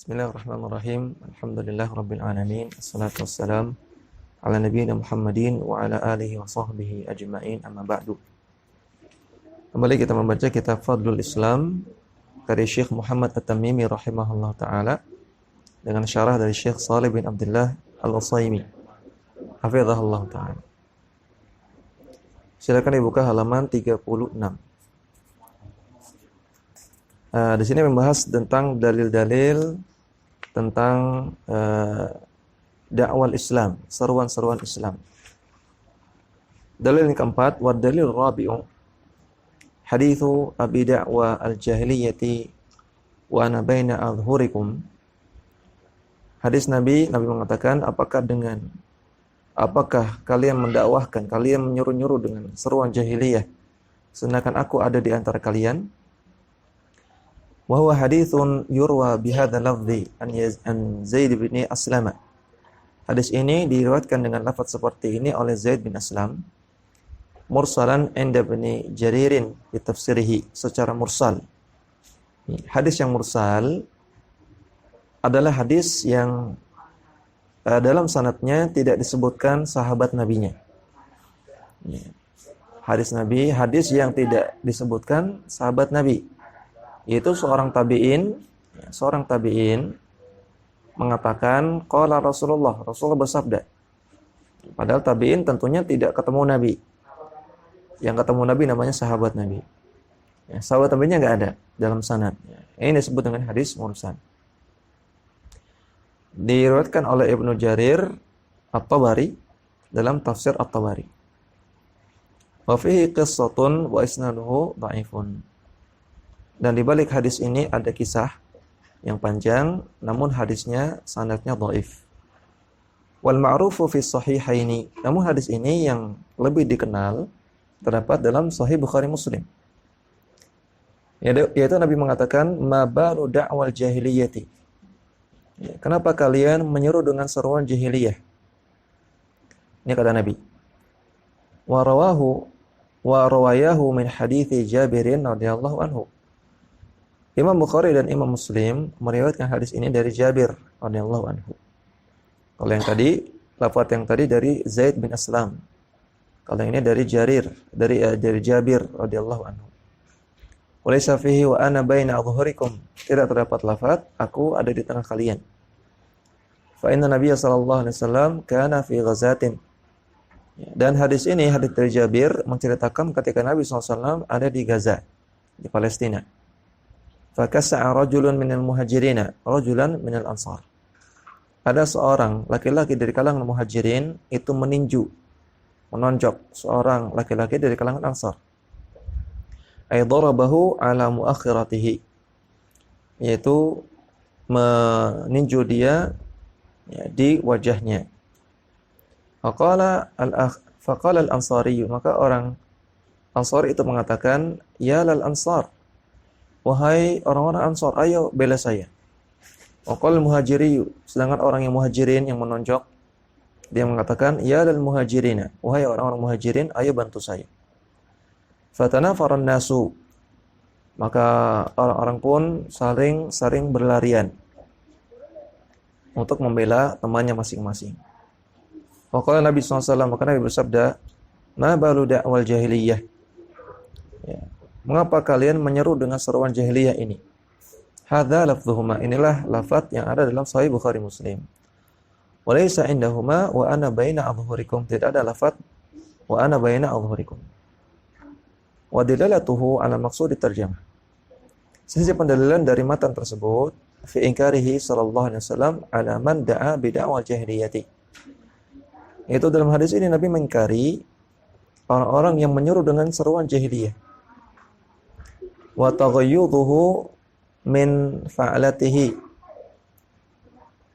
Bismillahirrahmanirrahim. Alhamdulillah rabbil alamin. Assalatu wassalam ala nabiyyina Muhammadin wa ala alihi wa sahbihi ajma'in. Amma ba'du. Kembali kita membaca kitab Fadlul Islam dari Syekh Muhammad At-Tamimi rahimahullah taala dengan syarah dari Syekh Shalih bin Abdullah Al-Utsaimin hafizahullah taala. Silakan dibuka halaman 36. Di sini membahas tentang dalil-dalil tentang dakwah Islam, seruan-seruan Islam. Dalil yang keempat, wa dalil rabi'u hadithu abi da'wa al-jahiliyati wa ana baina adhhurikum. Hadis Nabi mengatakan, apakah kalian mendakwahkan, kalian menyuruh-nyuruh dengan seruan jahiliyah sedangkan aku ada di antara kalian? Wa huwa haditsun yurwa bihadza lafzi an Zaid bin Aslam. Hadis ini diriwayatkan dengan lafaz seperti ini oleh Zaid bin Aslam mursalan inda Ibnu Jaririn di tafsirihi, secara mursal. Hadis yang mursal adalah hadis yang dalam sanadnya tidak disebutkan sahabat nabinya. Hadis yang tidak disebutkan sahabat nabi, yaitu seorang tabi'in mengatakan qala Rasulullah bersabda. Padahal tabi'in tentunya tidak ketemu Nabi. Yang ketemu Nabi namanya sahabat Nabi. Sahabat Nabinya enggak ada dalam sanad. Ini disebut dengan hadis mursal. Diriwayatkan oleh Ibnu Jarir At-Tabari dalam tafsir At-Tabari. Wa fihi qissatun wa isnaduhu dha'ifun. Dan di balik hadis ini ada kisah yang panjang, namun hadisnya sanadnya dhaif. Wal ma'rufu fi sahihaini. Namun hadis ini yang lebih dikenal terdapat dalam Sahih Bukhari Muslim. Yaitu Nabi mengatakan, ma baru da'wal jahiliyati. Kenapa kalian menyeru dengan seruan jahiliyah? Ini kata Nabi. Wa rawayahu min hadithi Jabirin radhiyallahu anhu. Imam Bukhari dan Imam Muslim meriwayatkan hadis ini dari Jabir radhiyallahu anhu. Kalau yang tadi, lafaz yang tadi dari Zaid bin Aslam. Kalau ini dari dari Jabir radhiyallahu anhu. Walaysa fihi wa ana baina adhhurikum. Tidak terdapat lafaz aku ada di tengah kalian. Fa inna Nabiy sallallahu alaihi wasallam kana fi ghazatin. Dan hadis ini, hadis dari Jabir menceritakan ketika Nabi SAW ada di Gaza, di Palestina. Fakasa'a rajulun minal muhajirina rajulan minal ansar. Ada seorang laki-laki dari kalangan muhajirin itu menonjok seorang laki-laki dari kalangan ansar. Ay darabahu ala muakhiratihi, yaitu meninju dia di wajahnya. Faqala al-ansari, maka orang Ansar itu mengatakan, ya lal ansar, wahai orang-orang Ansar, ayo bela saya. Waqal muhajiri, sedangkan orang yang muhajirin yang menonjok, dia mengatakan, ya lal muhajirina, wahai orang-orang muhajirin, ayo bantu saya. Fatanafaran nasu, maka orang-orang pun saling berlarian untuk membela temannya masing-masing. Waqala Nabi SAW, maka Nabi bersabda, ma balu da'wal jahiliyah. Mengapa kalian menyeru dengan seruan jahiliyah ini? Hadza lafdhuhuma, inilah lafaz yang ada dalam Sahih Bukhari Muslim. Walaysa indahuma wa ana baina adhhurikum. Tidak ada lafaz wa ana baina adhhurikum. Wa dilalatuhu ala maqsud tarjamah. Sisi pendalilan dari matan tersebut fi inkarihi sallallahu alaihi wasallam ala man da'a bi da'wal jahiliyati. Itu dalam hadis ini Nabi mengingkari orang-orang yang menyeru dengan seruan jahiliyah. Wa taghayyuduhu min fa'alatihi,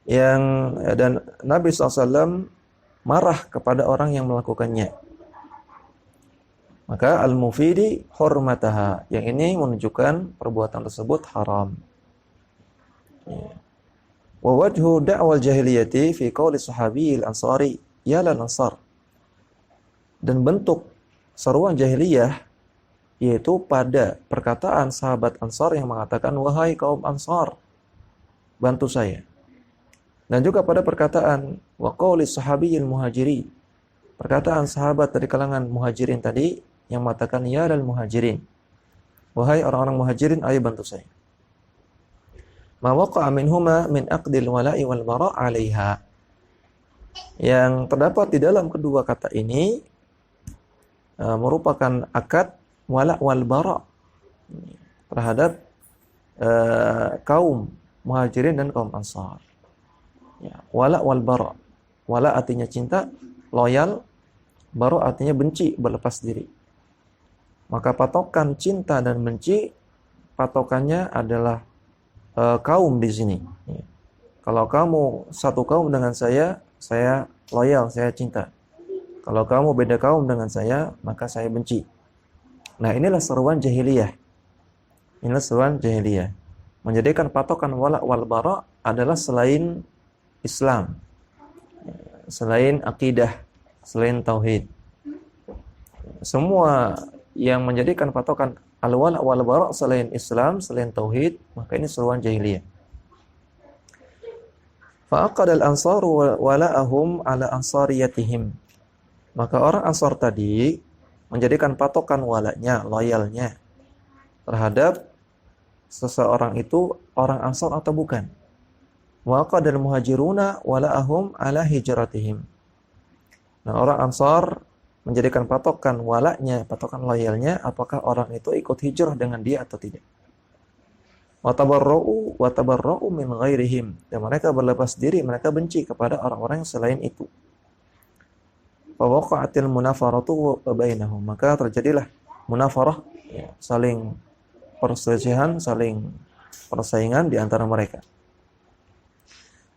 dan Nabi SAW marah kepada orang yang melakukannya. Maka al-mufidi hurmataha, yang ini menunjukkan perbuatan tersebut haram. Wa wajhu da'wal jahiliyati fi qawli sahabiyil ansari ya lal ansar. Dan bentuk seruan jahiliyah yaitu pada perkataan sahabat Ansar yang mengatakan, wahai kaum Ansar, bantu saya. Dan juga pada perkataan wa qauli sahabiyil muhajiri, perkataan sahabat dari kalangan muhajirin tadi yang mengatakan ya lal muhajirin, wahai orang-orang muhajirin, ayo bantu saya. Ma waqa'a minhuma min aqdil wala'i wal bara' 'alaiha. Yang terdapat di dalam kedua kata ini merupakan akad wala' wal bara' terhadap kaum muhajirin dan kaum ansar. Ya, wala' wal bara'. Wala artinya cinta, loyal, bara' artinya benci, berlepas diri. Maka patokan cinta dan benci, patokannya adalah kaum di sini. Ya. Kalau kamu satu kaum dengan saya loyal, saya cinta. Kalau kamu beda kaum dengan saya, maka saya benci. Nah, inilah seruan jahiliyah. Inilah seruan jahiliyah. Menjadikan patokan wala wal bara adalah selain Islam, selain akidah, selain tauhid. Semua yang menjadikan patokan al-wala wal bara selain Islam, selain tauhid, maka ini seruan jahiliyah. Fa'aqad al-ansaru wala'ahum ala ansariyatihim. Maka orang Ansar tadi menjadikan patokan walanya, loyalnya terhadap seseorang itu orang Ansar atau bukan. Waqad al-muhajiruna wala'ahum ala hijratihim. Nah, orang Ansar menjadikan patokan walanya, patokan loyalnya, apakah orang itu ikut hijrah dengan dia atau tidak. Wa tabarra'u min ghairihim. Dan mereka berlepas diri, mereka benci kepada orang-orang yang selain itu. Fa waqa'atil munafaratu bainahum. Maka terjadilah munafarah, ya, saling perselisihan, saling persaingan di antara mereka.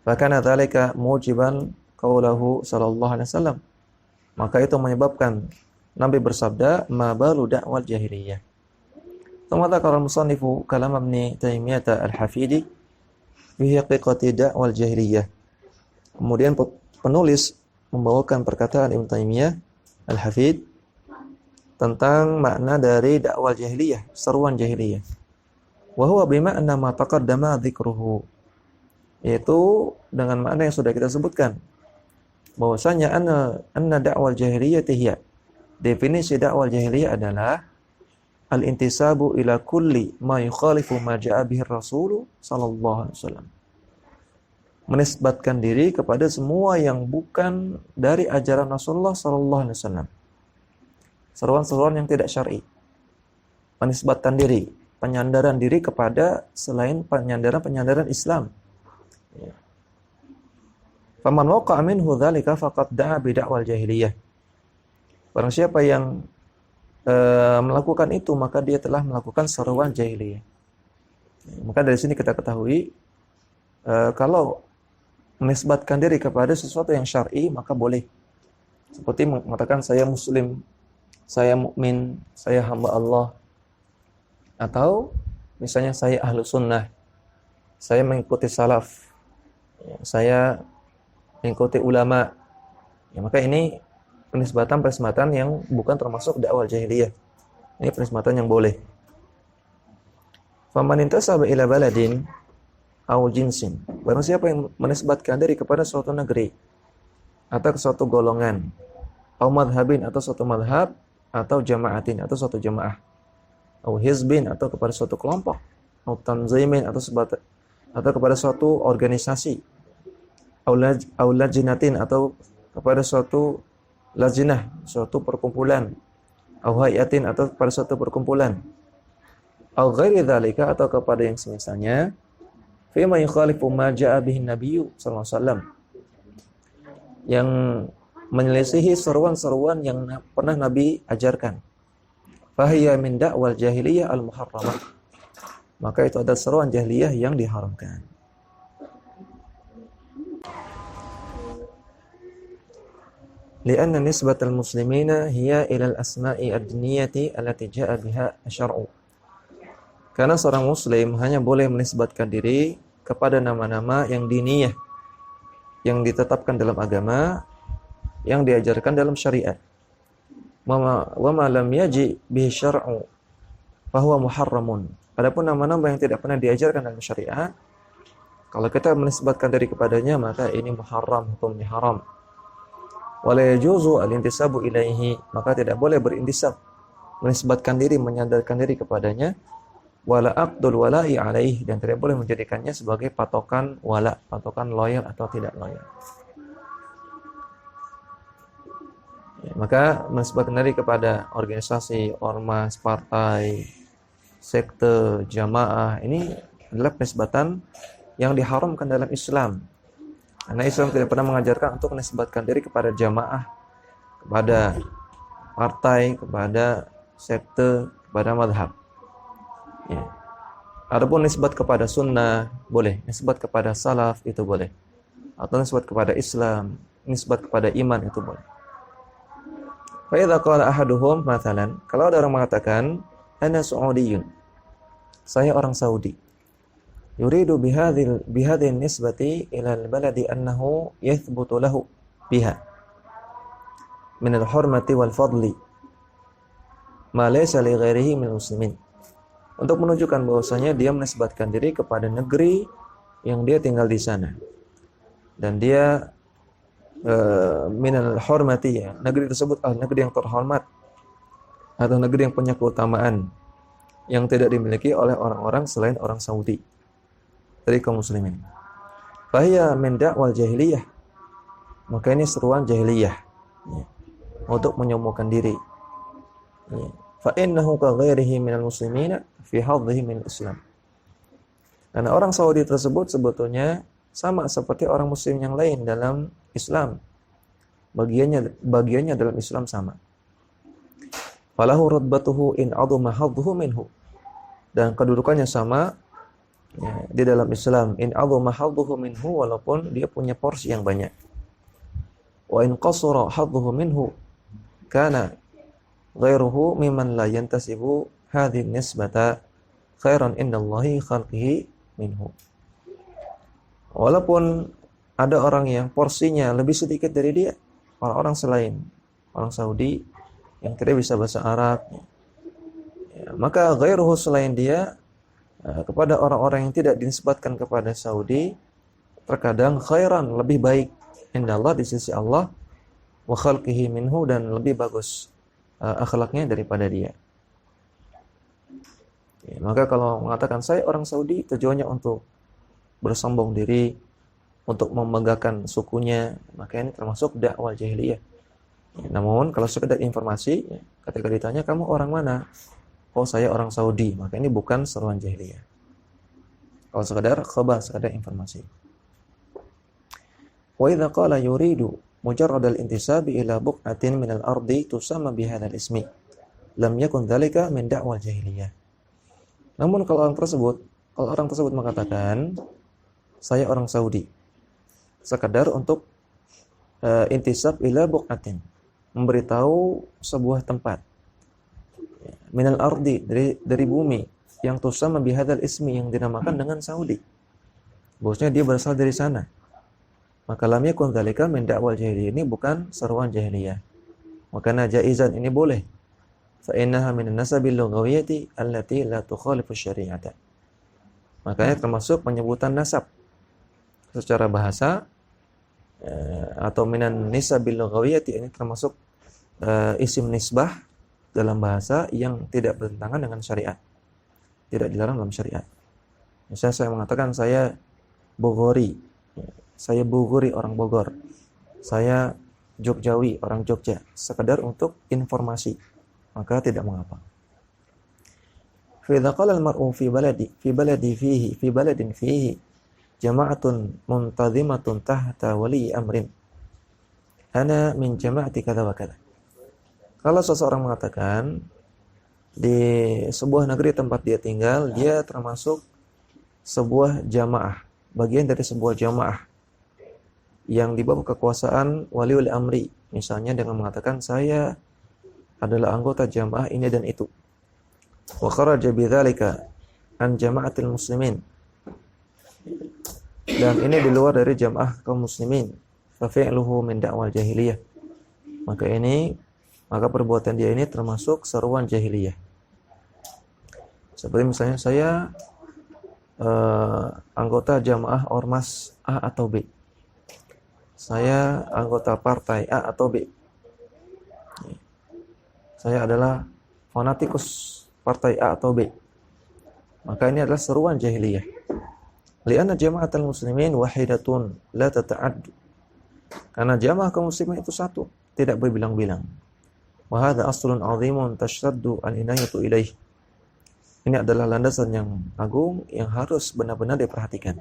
Fa kana dzalika mujiban qaulahu sallallahu alaihi wasallam. Maka itu menyebabkan Nabi bersabda, ma balu da'wal jahiliyah. Thumma dzakara al-musannifu kalam Ibnu Taimiyah al-Hafidi fi haqiqati da'wal jahiliyah. Kemudian penulis membawakan perkataan Ibnu Taimiyah al-Hafid tentang makna dari dakwah jahiliyah, seruan jahiliyah. Wa huwa bima'na ma taqaddama dzikruhu. Yaitu dengan makna yang sudah kita sebutkan. Bahwasanya anna dakwah jahiliyah hiya, definisi dakwah jahiliyah adalah al-intisabu ila kulli ma yukhalifu ma ja'a bihi Rasul sallallahu alaihi wasallam. Menisbatkan diri kepada semua yang bukan dari ajaran Rasulullah sallallahu alaihi wasallam. Seruan-seruan yang tidak syar'i. Menisbatkan diri, penyandaran diri kepada selain penyandaran Islam. Ya. Faman waqa'a minhu dzalika faqad da'a bi da'wal jahiliyah. Barang siapa yang melakukan itu, maka dia telah melakukan seruan jahiliyah. Maka dari sini kita ketahui kalau menisbatkan diri kepada sesuatu yang syar'i maka boleh. Seperti mengatakan saya muslim, saya mukmin, saya hamba Allah. Atau misalnya saya ahlu sunnah, saya mengikuti salaf, saya mengikuti ulama. Ya, maka ini penisbatan yang bukan termasuk dakwah jahiliyah. Ini penisbatan yang boleh. Faman intasaba ila baladin aw jinsin. Barang siapa yang menisbatkan diri kepada suatu negeri atau ke suatu golongan, aw madhabin atau suatu madhab, atau jama'atin atau suatu jamaah, aw hizbin atau kepada suatu kelompok, aw tanzimin atau kepada suatu organisasi, aw lajnatin atau kepada suatu lajnah, suatu perkumpulan, aw hayatin atau kepada suatu perkumpulan, aw ghairi dzalika atau kepada yang semisalnya, fi ma yukhalifu ma ja'a bihi nabiyyu sallallahu alaihi wasallam, yang menyelisihi seruan-seruan yang pernah Nabi ajarkan. Fahiya min da'wal jahiliyah al-muharramah. Maka itu adalah seruan jahiliyah yang diharamkan. Lianna nisbatal muslimina hiya ila al-asma'i ad-diniyati allati ja'a biha asy-syar'u. Karena seorang muslim hanya boleh menisbatkan diri kepada nama-nama yang diniyah, yang ditetapkan dalam agama, yang diajarkan dalam syariat. Wa ma lam yaji bihi syar'u fa huwa muharramun. Adapun nama-nama yang tidak pernah diajarkan dalam syariat, Kalau kita menisbatkan diri kepadanya, maka ini muharram, hukumnya haram. Wala yajuzu al-intisabu ilaihi, maka tidak boleh berintisab, menisbatkan diri, menyandarkan diri kepadanya. Wala aqdul wala'i alaih, dan tidak boleh menjadikannya sebagai patokan wala, patokan loyal atau tidak loyal. Ya, maka menisbatkan diri kepada organisasi, ormas, partai, sekte, jamaah, ini adalah penisbatan yang diharamkan dalam Islam. Karena Islam tidak pernah mengajarkan untuk menisbatkan diri kepada jamaah, kepada partai, kepada sekte, kepada madhab. Ya. Adapun nisbat kepada sunnah boleh, nisbat kepada salaf itu boleh, atau nisbat kepada Islam, nisbat kepada iman itu boleh. Fa idza qala ahaduhum mathalan, kalau ada orang mengatakan ana Saudiyun, saya orang Saudi, yuridu bihadhihi nisbati ila al-baladi annahu yathbutu lahu biha min al-hurmati wal fadli ma laysa li ghairihi min muslimin, untuk menunjukkan bahwasanya dia menisbatkan diri kepada negeri yang dia tinggal di sana, dan dia minal hormati, ya, negeri tersebut negeri yang terhormat atau negeri yang punya keutamaan yang tidak dimiliki oleh orang-orang selain orang Saudi dari kaum muslimin. Fahiya min da'wal jahiliyah, maka ini seruan jahiliyah, ya, untuk menyombongkan diri. Ya. Fa innahu ka ghairihi minal muslimina fi hadhihi min Islam. Karena orang Saudi tersebut sebetulnya sama seperti orang muslim yang lain dalam Islam. Bagiannya dalam Islam sama. Falahu rutbatuhu in 'azama hadduhu minhu. Dan kedudukannya sama, ya, di dalam Islam, in 'azama hadduhu minhu, walaupun dia punya porsi yang banyak. Wa in qasara hadduhu minhu kana ghairuhu mimman la yantasibu hadhihi nisbata khairan indallahi khalqihi minhu. Walaupun ada orang yang porsinya lebih sedikit dari dia, orang-orang selain orang Saudi yang tidak bisa bahasa Arab, ya, maka ghairuhu, selain dia, kepada orang-orang yang tidak dinisbatkan kepada Saudi, terkadang khairan, lebih baik, indallah, di sisi Allah, wa khalqihi minhu, dan lebih bagus akhlaknya daripada dia. Ya, maka kalau mengatakan saya orang Saudi, tujuannya untuk bersombong diri, untuk memegahkan sukunya, maka ini termasuk dakwah jahiliyah. Ya, namun kalau sekedar informasi, ya, ketika ditanya kamu orang mana, oh saya orang Saudi, maka ini bukan seruan jahiliyah. Kalau sekedar khabar, sekedar informasi. Wa idza qala yuridu mujarrad al-intisabi ila buq'atin min al-ardi tusamma bihadzal ismi, lam yakun dzalika min dakwah jahiliyah. Namun kalau orang tersebut mengatakan saya orang Saudi, sekadar untuk intisab ila buq'atin, memberitahu sebuah tempat, minal ardi, dari bumi, yang tusamma bihadzal ismi, yang dinamakan dengan Saudi, bahwasanya dia berasal dari sana, maka lam yakun dzalika min da'wal jahiliyah, ini bukan seruan jahiliyah. Maka jaizan, ini boleh. Fa innaha min an-nasabil lughawiyyati allati la tukhalifu syari'ata. Makanya termasuk penyebutan nasab secara bahasa, atau minan nisabil lughawiyyati, ini termasuk isim nisbah dalam bahasa yang tidak bertentangan dengan syariat, tidak dilarang dalam syariat. Misalnya saya mengatakan saya Bogori, saya Bogori, orang Bogor, saya Jogjawi, orang Jogja, sekedar untuk informasi, maka tidak mengapa. Fa idza qala al-mar'u fi baladin fihi jama'atun muntazimatun tahta wali amrin, ana min jama'ati kadza wa kadza. Kalau seseorang mengatakan di sebuah negeri tempat dia tinggal, dia termasuk sebuah jamaah, bagian dari sebuah jamaah yang di bawah kekuasaan waliul amri, misalnya dengan mengatakan saya adalah anggota jamaah ini dan itu. Wa kharaja bidzalika an jama'atil muslimin, dan ini di luar dari jamaah kaum muslimin, fa fi'luhu min da'wal jahiliyah, maka perbuatan dia ini termasuk seruan jahiliyah. Seperti misalnya saya anggota jamaah ormas A atau B. Saya anggota partai A atau B. Saya adalah fanatikus partai A atau B. Maka ini adalah seruan jahiliyah. Lianna jama'atul muslimin wahidatun la tata'addu. Karena jamaah kaum muslimin itu satu, tidak berbilang-bilang. Wa hadza aslun 'azimun tashtaddu al-inayatu ilaih. Ini adalah landasan yang agung yang harus benar-benar diperhatikan.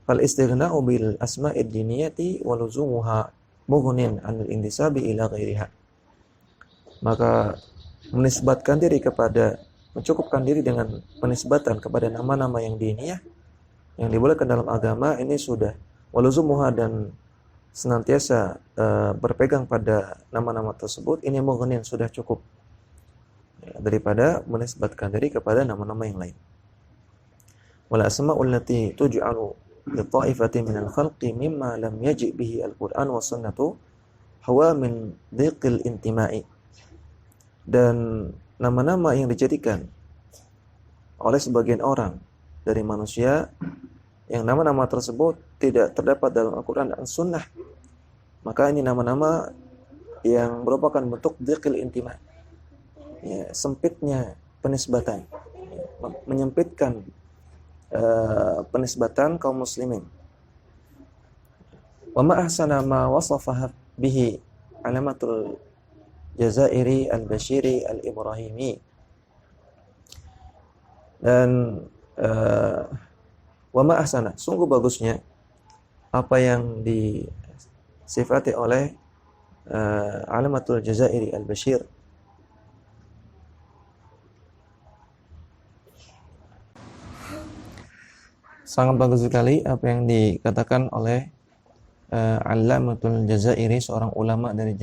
Fal istighna'u bil asma'id diniyati wa luzumuha mughnin 'anil intisabi ila ghairiha. Maka mencukupkan diri dengan penisbatan kepada nama-nama yang diniyah yang dibolehkan dalam agama ini sudah waluzumuha, dan senantiasa berpegang pada nama-nama tersebut ini mughnin, sudah cukup daripada menisbatkan diri kepada nama-nama yang lain. Wal asma'ul lati tuj'alu li ta'ifatin minal khalqi mimma lam yaji' bihi al-Qur'an wa sunnatu huwa min dhiqil intima'i. Dan nama-nama yang dijadikan oleh sebagian orang dari manusia yang nama-nama tersebut tidak terdapat dalam Al-Quran dan Sunnah, maka ini nama-nama yang merupakan bentuk dhiqil intima, ya, sempitnya penisbatan, ya, menyempitkan penisbatan kaum muslimin. Wa ma ahsana ma wasafaha bihi alamatul Jazairi al-Bashiri al-Ibrahimi. Dan wa ma ahsana, sungguh bagusnya apa yang disifati oleh Alamatul Jazairi al-Bashir. Sangat bagus sekali apa yang dikatakan oleh Alamatul Jazairi, seorang ulama dari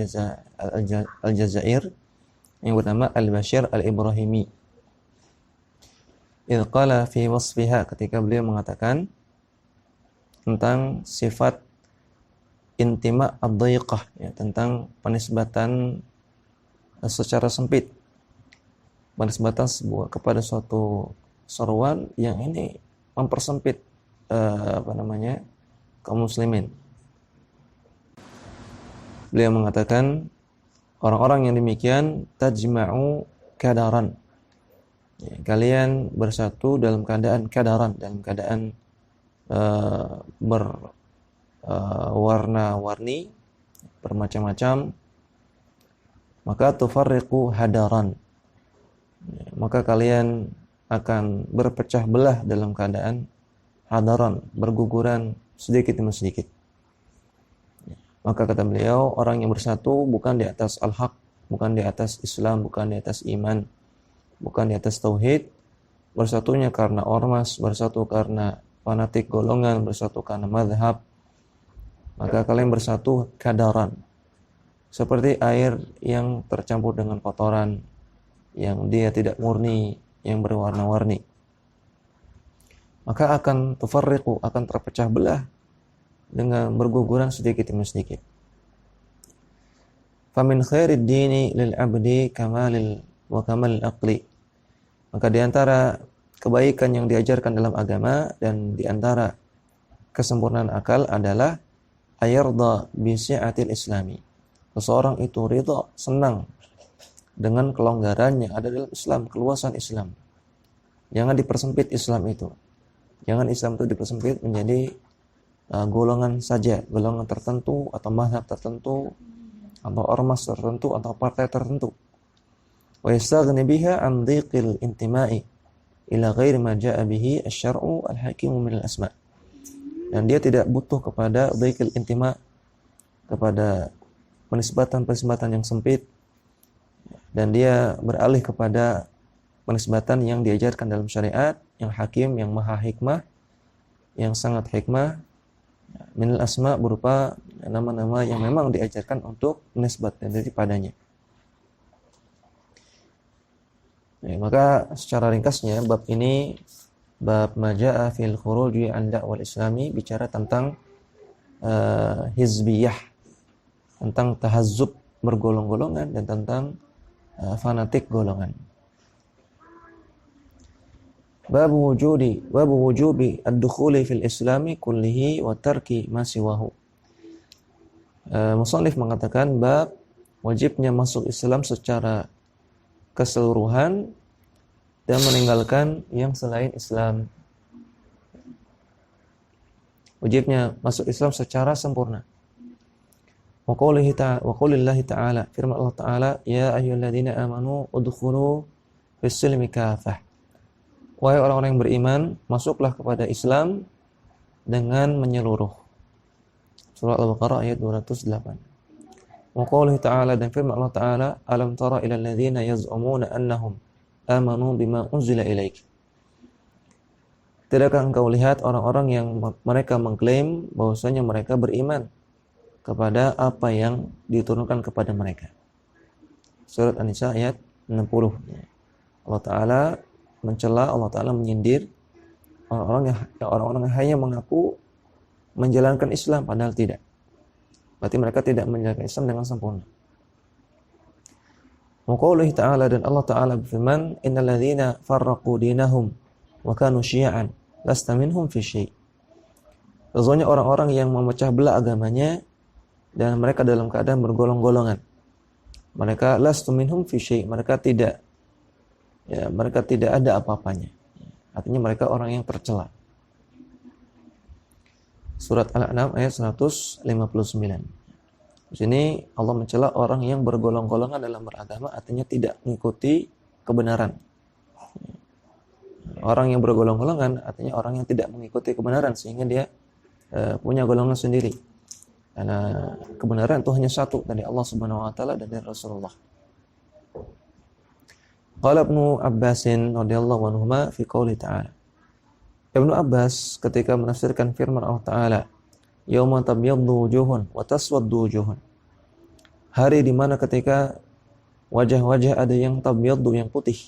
Aljazair yang bernama Al-Bashir Al-Ibrahimi. Idh qala fi wasfiha, ketika beliau mengatakan tentang sifat intima ad-dhaiqah, ya, tentang penisbatan secara sempit, penisbatan kepada suatu seruan yang ini mempersempit kaum muslimin. Beliau mengatakan orang-orang yang demikian tajma'u kadaran, ya, kalian bersatu dalam keadaan kadaran, dalam keadaan berwarna-warni, bermacam-macam. Maka tufarriqu hadaran, ya, maka kalian akan berpecah belah dalam keadaan hadaran, berguguran sedikit demi sedikit. Maka kata beliau, orang yang bersatu bukan di atas al-haq, bukan di atas Islam, bukan di atas iman, bukan di atas tauhid. Bersatunya karena ormas, bersatu karena fanatik golongan, bersatu karena madhab. Maka kalian bersatu kadaran, seperti air yang tercampur dengan kotoran, yang dia tidak murni, yang berwarna-warni. Maka akan tufarriqu, akan terpecah belah dengan berguguran sedikit demi sedikit. Famin khairid dini lil abdi kamalil wa kamal aqli. Maka di antara kebaikan yang diajarkan dalam agama dan di antara kesempurnaan akal adalah ayarda bi si'atil islami. Seseorang itu ridha, senang dengan kelonggaran yang ada dalam Islam, keluasan Islam. Jangan dipersempit Islam itu. Jangan Islam itu dipersempit menjadi golongan saja, golongan tertentu atau mazhab tertentu atau ormas tertentu atau partai tertentu. Wa yastaghni biha an dhiqil intima'i ila ghairi ma jaa bihi asy-syar'u al-hakim min al-asma'. Dan dia tidak butuh kepada dhiqil intima, kepada penisbatan-penisbatan yang sempit, dan dia beralih kepada penisbatan yang diajarkan dalam syariat, yang hakim, yang maha hikmah, yang sangat hikmah, minal asma, berupa nama-nama yang memang diajarkan untuk menisbatkan diri padanya. Ya, maka secara ringkasnya bab ini, bab maja'a fil khuruji an da'wal islami, bicara tentang hizbiyah, tentang tahazzub bergolong-golongan, dan tentang fanatik golongan. babu wujubi ad-dukhuli fil islami kullihi wa tarki ma siwahu. Musannif mengatakan bab wajibnya masuk Islam secara keseluruhan dan meninggalkan yang selain Islam. Wajibnya masuk Islam secara sempurna. Wa qaulillahi ta'ala, firman Allah Ta'ala, ya ayyuhalladzina amanu udkhulu fis silmi kafah. Wahai orang-orang yang beriman, masuklah kepada Islam dengan menyeluruh. Surah Al-Baqarah ayat 208. Wa qaulihi ta'ala, dan firman Allah Ta'ala, alam tara ilal ladzina yaz'umuna annahum amanu bima unzila ilaik. Tidakkah engkau lihat orang-orang yang mereka mengklaim bahwasanya mereka beriman kepada apa yang diturunkan kepada mereka. Surat An-Nisa ayat 60. Allah Ta'ala mencela, Allah Ta'ala menyindir orang-orang yang hanya mengaku menjalankan Islam padahal tidak. Berarti mereka tidak menjalankan Islam dengan sempurna. Wa qaulihi ta'ala, dan Allah Ta'ala berfirman, innal ladzina farraqu dinahum wa kanu syi'an lasta minhum fi syai'. Sesungguhnya orang-orang yang memecah belah agamanya dan mereka dalam keadaan bergolong-golongan. Mereka lastu minhum fi syai', mereka tidak ada apa-apanya. Artinya mereka orang yang tercela. Surat Al-An'am ayat 159. Di sini Allah mencela orang yang bergolong-golongan dalam beragama, artinya tidak mengikuti kebenaran. Orang yang bergolong-golongan artinya orang yang tidak mengikuti kebenaran sehingga dia punya golongan sendiri. Karena kebenaran itu hanya satu, dari Allah Subhanahu wa taala dan dari Rasulullah. Qala Ibnu Abbasin radhiyallahu anhuma fi qouli ta'ala. Ibnu Abbas ketika menafsirkan firman Allah Ta'ala, yauma tabyaddu wujuhun wa taswaddu wujuhun. Hari di mana ketika wajah-wajah ada yang tabyaddu, yang putih,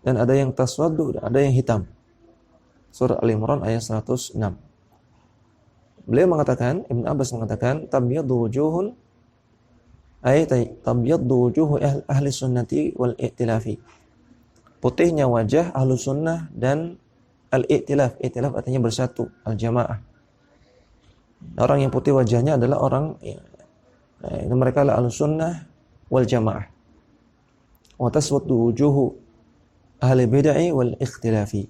dan ada yang taswaddu, dan ada yang hitam. Surah Al-Imran ayat 106. Beliau mengatakan, Ibnu Abbas mengatakan, tabyaddu wujuhun ay tabyaddu wujuhu ahli sunnati wal i'tilafi. Putihnya wajah ahlu sunnah dan al-i'tilaf. I'tilaf artinya bersatu, al-jamaah. Orang yang putih wajahnya adalah orang mereka adalah ahlu sunnah wal jamaah. Wa taswaddu wujuhu ahli bid'ah wal ikhtilafi.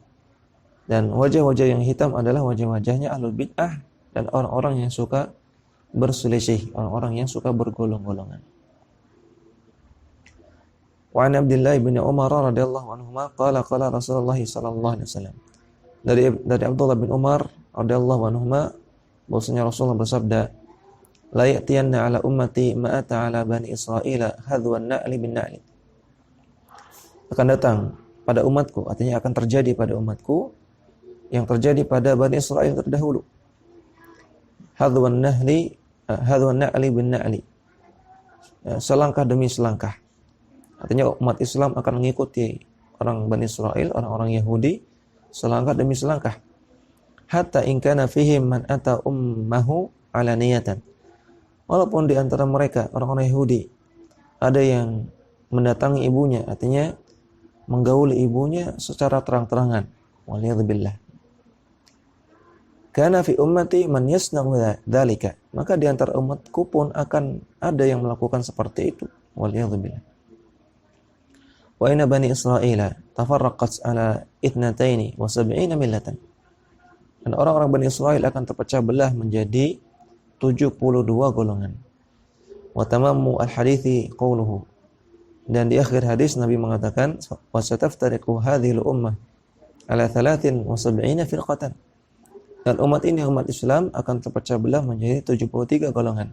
Dan wajah-wajah yang hitam adalah wajah-wajahnya ahlul bid'ah dan orang-orang yang suka berselisih, orang-orang yang suka bergolong-golongan. Wa an Abdullah bin Umar radhiyallahu anhuma qala Rasulullah sallallahu alaihi wasallam. Dari Abdullah bin Umar radhiyallahu anhuma bahwasanya Rasulullah bersabda, la ya'tiyanna ala ummati ma ata ala bani Israil hadwan na'li bin na'li. Akan datang pada umatku, artinya akan terjadi pada umatku yang terjadi pada Bani Israel terdahulu. Hadwan na'li bin na'li. Selangkah demi selangkah. Artinya umat Islam akan mengikuti orang Bani Israel, orang-orang Yahudi, selangkah demi selangkah. Hatta in kana fihim man ata ummahu alaniyatan. Walaupun di antara mereka orang-orang Yahudi ada yang mendatangi ibunya, artinya menggauli ibunya secara terang-terangan. Waliyadzubillah. Kana fi ummati man yasna'u dzalika. Maka di antara umatku pun akan ada yang melakukan seperti itu. Waliyadzubillah. Wa inna bani Israila tafarraqat ala 72 millatan. Dan orang-orang Bani Israel akan terpecah belah menjadi 72 golongan. Wa tamammu al-hadithi qawluhu. Dan di akhir hadis Nabi mengatakan, wa sataftariqu hadhil ummah ala 73 firqatan. Dan umat ini, umat Islam, akan terpecah belah menjadi 73 golongan.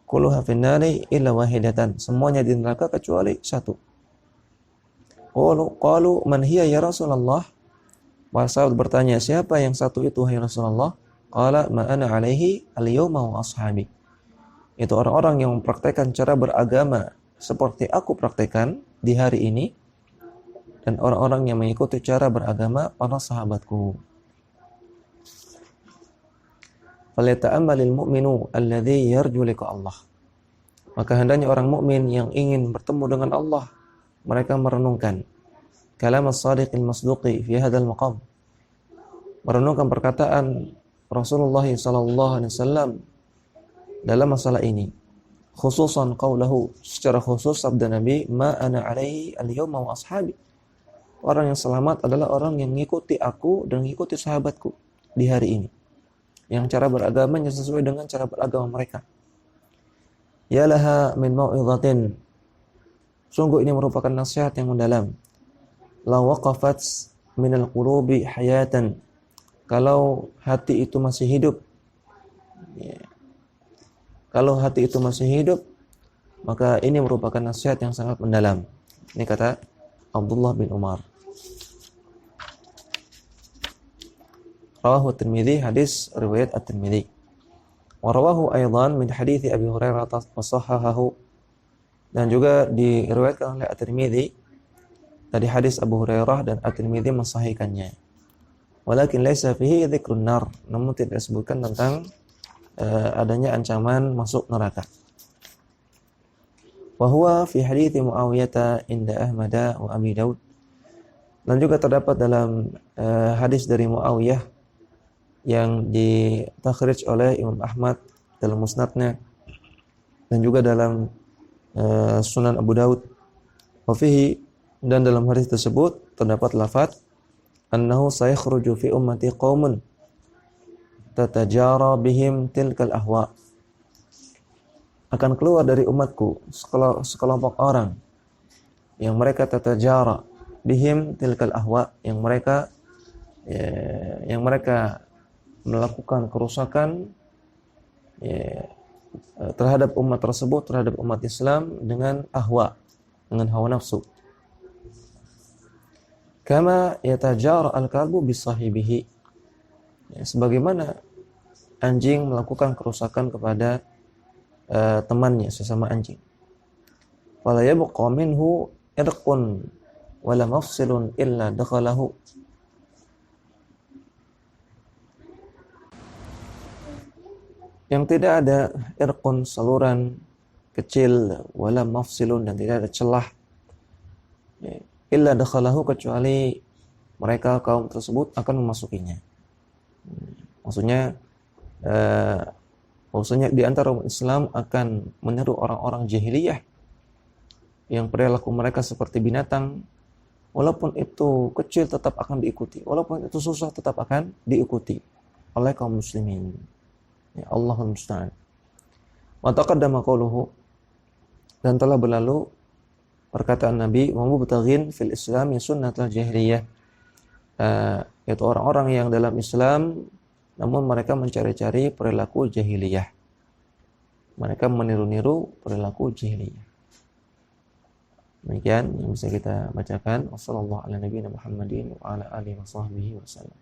Kulluha finnari illa wahidatan. Semuanya di neraka kecuali satu. Qalu man hiya ya Rasulullah? Para sahabat bertanya, siapa yang satu itu hai Rasulullah? Qala ma ana alaihi al-yawma wa ashabi. Itu orang-orang yang mempraktikkan cara beragama seperti aku praktekkan di hari ini, dan orang-orang yang mengikuti cara beragama para sahabatku. Falyata'ammalil mu'minu alladhi yarju liqa Allah. Maka hendaknya orang mukmin yang ingin bertemu dengan Allah, mereka merenungkan kalam as-sadiq al-masduqi fi hadzal maqam. Merenungkan perkataan Rasulullah sallallahu alaihi wasallam dalam masalah ini. Khususan qaulahu, secara khusus sabda Nabi, ma ana alaihi al-yawma wa ashabi. Orang yang selamat adalah orang yang mengikuti aku dan mengikuti sahabatku di hari ini. Yang cara beragamanya sesuai dengan cara beragama mereka. Ya laha min mau'izatin. Sungguh ini merupakan nasihat yang mendalam. La waqafat minal qulubi hayatan. Kalau hati itu masih hidup, ya. Kalau hati itu masih hidup, maka ini merupakan nasihat yang sangat mendalam. Ini kata Abdullah bin Umar. Rawahu Tirmidzi, hadis riwayat At-Tirmidzi. Wa rawahu aidan min hadits Abi Hurairah wa sahahahu. Dan juga diriwayatkan oleh At-Tirmidzi dari hadis Abu Hurairah dan At-Tirmidzi mensahihkannya. Walakin laisa fihi dzikrun nar, namun tidak disebutkan tentang adanya ancaman masuk neraka. Wa huwa fi hadits Muawiyah inda Ahmad wa Abi Daud. Dan juga terdapat dalam hadis dari Muawiyah yang ditakhrij oleh Imam Ahmad dalam musnadnya dan juga dalam Sunan Abu Daud. Wa fihi, dan dalam hadis tersebut terdapat lafaz annahu sayakhruju fi ummati qaumun tatajara bihim tilkal ahwa. Akan keluar dari umatku sekelompok orang yang mereka tatajara bihim tilkal ahwa, yang mereka melakukan kerusakan terhadap umat tersebut, terhadap umat Islam dengan ahwa, dengan hawa nafsu. Kama yatajara al-kalbu bisahibihi, sebagaimana anjing melakukan kerusakan kepada temannya, sesama anjing. Wala yabqa minhu irqun wala mafsilun illa dakhalahu. Yang tidak ada irqun, saluran kecil, wala mafsilun, dan tidak ada celah, illa dakhalahu, kecuali mereka kaum tersebut akan memasukinya. Maksudnya di antara umat Islam akan menyeru orang-orang jahiliyah yang perilaku mereka seperti binatang, walaupun itu kecil tetap akan diikuti, walaupun itu susah tetap akan diikuti oleh kaum muslimin. Ya, Allahul musta'an. Wa taqaddama qauluhu, dan telah berlalu perkataan Nabi, wa mubtaghin fil Islam sunnatul jahiliyah, yaitu orang-orang yang dalam Islam namun mereka mencari-cari perilaku jahiliyah. Mereka meniru-niru perilaku jahiliyah. Demikian yang bisa kita bacakan. Wassallallahu ala nabiyina Muhammadin wa ala alihi wa sahbihi wasallam.